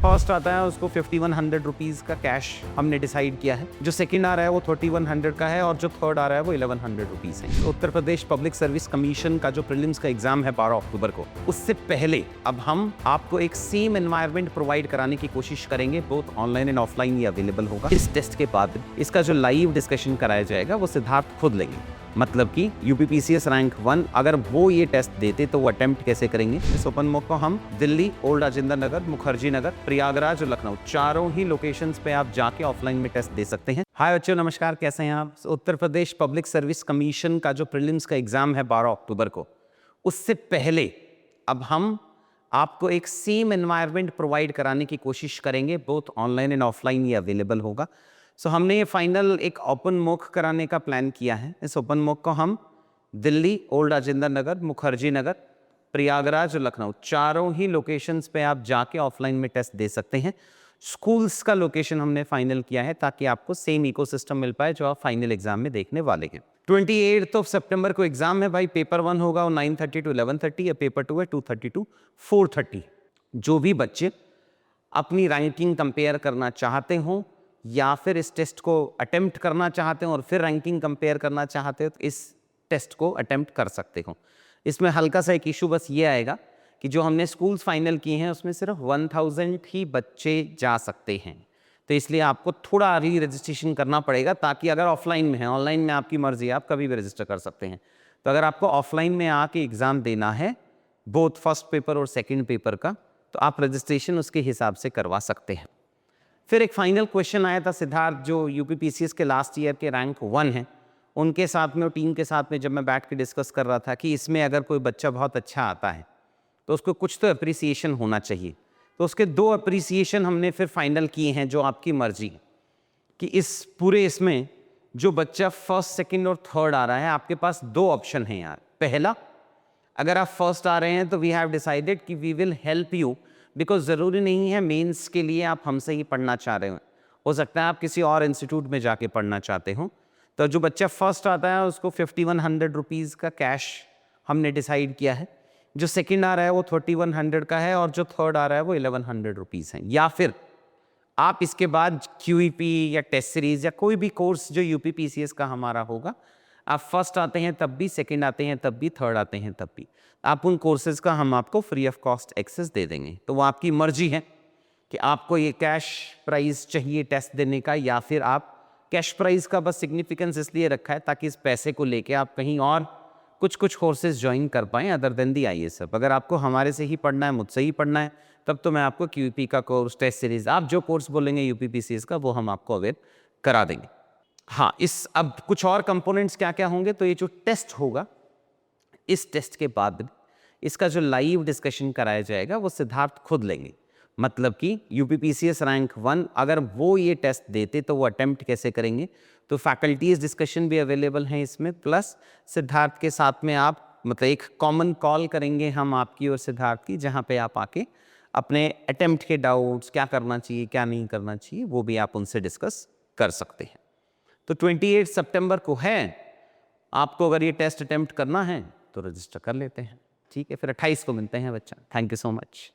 First आता है उसको 5100 रुपीज़ का कैश हमने डिसाइड किया है। जो सेकंड आ रहा है वो 3100 का है और जो थर्ड आ रहा है वो 1100 रुपीज़ है। तो Uttar Pradesh public service commission का जो प्रीलिम्स का एग्जाम है 12 अक्टूबर को, उससे पहले अब हम आपको एक सेम एनवायरनमेंट प्रोवाइड कराने की कोशिश करेंगे। बोथ ऑनलाइन एंड ऑफलाइन ये अवेलेबल होगा। इस टेस्ट के बाद इसका जो लाइव डिस्कशन कराया जाएगा वो सिद्धार्थ खुद लेंगे। मतलब कि यूपीपीसीएस रैंक 1 अगर वो ये टेस्ट देते तो वो अटेम्प्ट कैसे करेंगे। इस ओपन मॉक को हम दिल्ली, ओल्ड राजेंद्र नगर, मुखर्जी नगर, प्रयागराज और लखनऊ चारों ही लोकेशंस पे आप जाके ऑफलाइन में टेस्ट दे सकते हैं। हाय बच्चों, नमस्कार, कैसे हैं आप। Uttar Pradesh public service commission का जो प्रीलिम्स का एग्जाम है 12 अक्टूबर को, उससे पहले अब हम आपको एक सेम एनवायरनमेंट प्रोवाइड कराने की कोशिश करेंगे। बोथ ऑनलाइन एंड ऑफलाइन ये अवेलेबल होगा। सो हमने ये फाइनल एक ओपन मॉक कराने का प्लान किया है। इस ओपन मॉक को हम दिल्ली, ओल्ड राजेंद्र नगर, मुखर्जी नगर, प्रयागराज और लखनऊ चारों ही लोकेशंस पे आप जाके ऑफलाइन में टेस्ट दे सकते हैं। स्कूल्स का लोकेशन हमने फाइनल किया है ताकि आपको सेम इकोसिस्टम मिल पाए जो आप फाइनल एग्जाम में देखने वाले हैं। 28 सितंबर को एग्जाम है भाई। पेपर 1 होगा वो 9:30 to 11:30 या पेपर 2 है 2:30 to 4:30। जो भी बच्चे अपनी रैंकिंग कंपेयर करना चाहते हो या फिर इस टेस्ट को अटेम्प्ट करना चाहते हो और फिर रैंकिंग कंपेयर करना चाहते हो तो इस टेस्ट को अटेम्प्ट कर सकते हो। इसमें हल्का सा एक इशू बस ये आएगा कि जो हमने स्कूल्स फाइनल किए हैं उसमें सिर्फ 1000 ही बच्चे जा सकते हैं। तो इसलिए आपको थोड़ा अर्ली रजिस्ट्रेशन करना पड़ेगा ताकि अगर ऑफलाइन में है, ऑनलाइन में आपकी मर्जी है, आप कभी भी रजिस्टर कर सकते हैं। तो अगर आपको ऑफलाइन में आके एग्ज़ाम देना है बोथ फर्स्ट पेपर और सेकेंड पेपर का, तो आप रजिस्ट्रेशन उसके हिसाब से करवा सकते हैं। फिर एक फाइनल क्वेश्चन आया था सिद्धार्थ, जो यूपीपीसीएस के लास्ट ईयर के रैंक 1 हैं उनके साथ में और टीम के साथ में जब मैं बैठ के डिस्कस कर रहा था कि इसमें अगर कोई बच्चा बहुत अच्छा आता है तो उसको कुछ तो अप्रिसिएशन होना चाहिए। तो उसके 2 अप्रिसिएशन हमने फिर फाइनल किए हैं जो आपकी मर्जी है कि इस पूरे इसमें जो बच्चा फर्स्ट, सेकेंड और थर्ड आ रहा है, आपके पास 2 ऑप्शन हैं यार। पहला, अगर आप फर्स्ट आ रहे हैं तो वी हैव डिसाइडेड कि we will help you, because ज़रूरी नहीं है मेंस के लिए आप हमसे ही पढ़ना चाह रहे हो सकता है आप किसी और इंस्टीट्यूट में जाके पढ़ना चाहते हो। तो जो बच्चा फर्स्ट आता है उसको 5100 रुपीज़ का कैश हमने डिसाइड किया है। जो सेकंड आ रहा है वो 3100 का है और जो थर्ड आ रहा है वो 1100 रुपीज़ है। या फिर आप इसके बाद क्यूईपी या टेस्ट सीरीज़ या कोई भी कोर्स जो यूपीपीसीएस का हमारा होगा, आप फर्स्ट आते हैं तब भी, सेकंड आते हैं तब भी, थर्ड आते हैं तब भी, आप उन कोर्सेज़ का हम आपको फ्री ऑफ कॉस्ट एक्सेस दे देंगे। तो वो आपकी मर्जी है कि आपको ये कैश प्राइस चाहिए टेस्ट देने का, या फिर आप कैश प्राइस का बस सिग्निफिकेंस इसलिए रखा है ताकि इस पैसे को लेके आप कहीं और कुछ कोर्सेज ज्वाइन कर पाएँ अदर देन दी आईएसएफ। अगर आपको हमारे से ही पढ़ना है, मुझसे ही पढ़ना है, तब तो मैं आपको क्यूईपी का कोर्स, टेस्ट सीरीज़, आप जो कोर्स बोलेंगे यूपीपीसीएस का, वो हम आपको अवेयर करा देंगे। हाँ, इस अब कुछ और कंपोनेंट्स क्या क्या होंगे, तो ये जो टेस्ट होगा, इस टेस्ट के बाद इसका जो लाइव डिस्कशन कराया जाएगा वो सिद्धार्थ खुद लेंगे। मतलब कि यूपीपीसीएस रैंक 1 अगर वो ये टेस्ट देते तो वो अटेम्प्ट कैसे करेंगे। तो फैकल्टीज डिस्कशन भी अवेलेबल हैं इसमें, प्लस सिद्धार्थ के साथ में आप, मतलब एक कॉमन कॉल करेंगे हम आपकी और सिद्धार्थ की, जहाँ पे आप आके अपने अटेम्प्ट के डाउट्स, क्या करना चाहिए क्या नहीं करना चाहिए, वो भी आप उनसे डिस्कस कर सकते हैं। तो 28 सितंबर को है, आपको अगर ये टेस्ट अटेम्प्ट करना है तो रजिस्टर कर लेते हैं। ठीक है, फिर 28 को मिलते हैं बच्चा। Thank you so much.